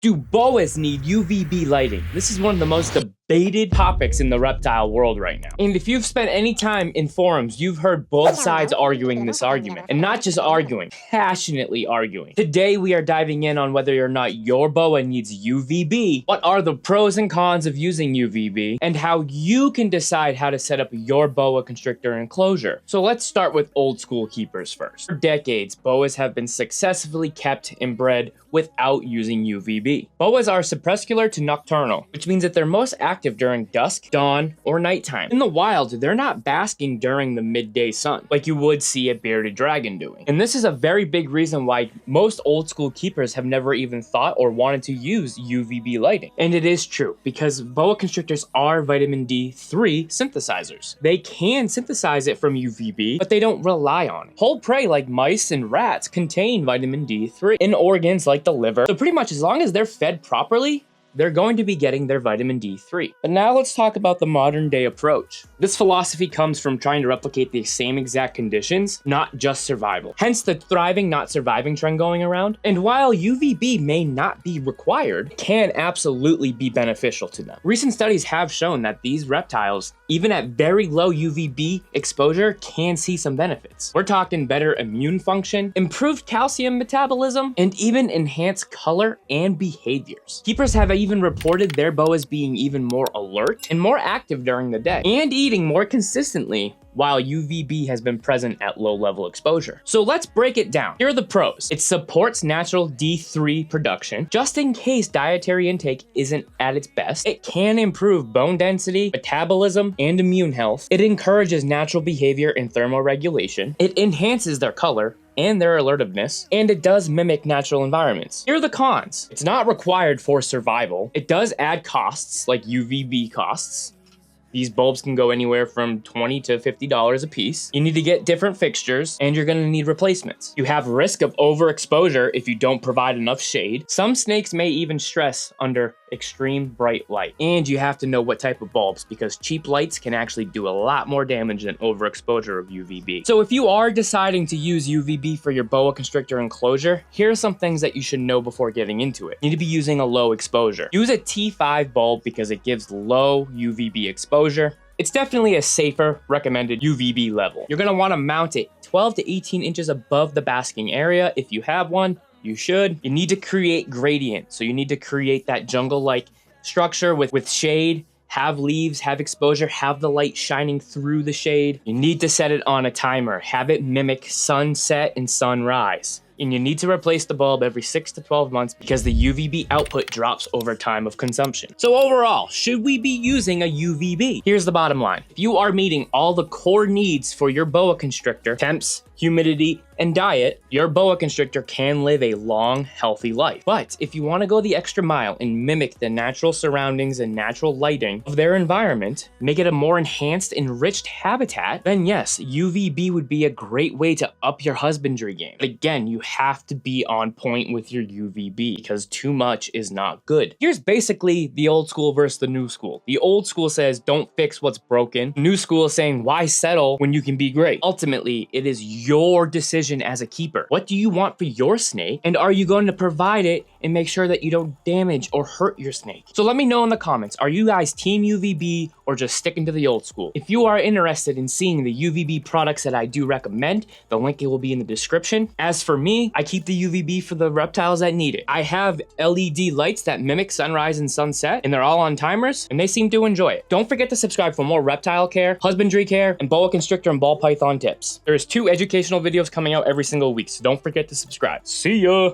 Do boas need UVB lighting? This is one of the most debated topics in the reptile world right now. And if you've spent any time in forums, you've heard both sides arguing this argument. And not just arguing, passionately arguing. Today we are diving in on whether or not your boa needs UVB, what are the pros and cons of using UVB, and how you can decide how to set up your boa constrictor enclosure. So let's start with old school keepers first. For decades, boas have been successfully kept and bred without using UVB. Boas are crepuscular to nocturnal, which means that they're most active during dusk, dawn, or nighttime. In the wild, they're not basking during the midday sun, like you would see a bearded dragon doing. And this is a very big reason why most old school keepers have never even thought or wanted to use UVB lighting. And it is true, because boa constrictors are vitamin D3 synthesizers. They can synthesize it from UVB, but they don't rely on it. Whole prey like mice and rats contain vitamin D3 in organs like the liver. So pretty much as long as they're fed properly, they're going to be getting their vitamin D3. But now let's talk about the modern day approach. This philosophy comes from trying to replicate the same exact conditions, not just survival. Hence the thriving, not surviving trend going around. And while UVB may not be required, it can absolutely be beneficial to them. Recent studies have shown that these reptiles, even at very low UVB exposure, can see some benefits. We're talking better immune function, improved calcium metabolism, and even enhanced color and behaviors. Keepers have even reported their boas being even more alert and more active during the day, and eating more consistently while UVB has been present at low level exposure. So let's break it down. Here are the pros. It supports natural D3 production, just in case dietary intake isn't at its best. It can improve bone density, metabolism, and immune health. It encourages natural behavior and thermoregulation. It enhances their color and their alertiveness, and it does mimic natural environments. Here are the cons. It's not required for survival. It does add costs, like UVB costs. These bulbs can go anywhere from $20 to $50 a piece. You need to get different fixtures, and you're gonna need replacements. You have risk of overexposure if you don't provide enough shade. Some snakes may even stress under extreme bright light. And you have to know what type of bulbs, because cheap lights can actually do a lot more damage than overexposure of UVB. So if you are deciding to use UVB for your boa constrictor enclosure, here are some things that you should know before getting into it. You need to be using a low exposure. Use a T5 bulb because it gives low UVB exposure. It's definitely a safer recommended UVB level. You're gonna wanna mount it 12 to 18 inches above the basking area. If you have one, you should. You need to create gradient. So you need to create that jungle-like structure with shade, have leaves, have exposure, have the light shining through the shade. You need to set it on a timer. Have it mimic sunset and sunrise. And you need to replace the bulb every 6 to 12 months because the UVB output drops over time of consumption. So overall, should we be using a UVB? Here's the bottom line. If you are meeting all the core needs for your boa constrictor, temps, humidity, and diet, your boa constrictor can live a long, healthy life. But if you want to go the extra mile and mimic the natural surroundings and natural lighting of their environment, make it a more enhanced, enriched habitat, then yes, UVB would be a great way to up your husbandry game. But again, you have to be on point with your UVB because too much is not good. Here's basically the old school versus the new school. The old school says, don't fix what's broken. New school is saying, why settle when you can be great? Ultimately, it is your decision as a keeper. What do you want for your snake? And are you going to provide it and make sure that you don't damage or hurt your snake? So let me know in the comments, are you guys team UVB or just sticking to the old school? If you are interested in seeing the UVB products that I do recommend, the link will be in the description. As for me, I keep the UVB for the reptiles that need it. I have LED lights that mimic sunrise and sunset, and they're all on timers, and they seem to enjoy it. Don't forget to subscribe for more reptile care, husbandry care, and boa constrictor and ball python tips. There's 2 educational videos coming out every single week, so don't forget to subscribe. See ya!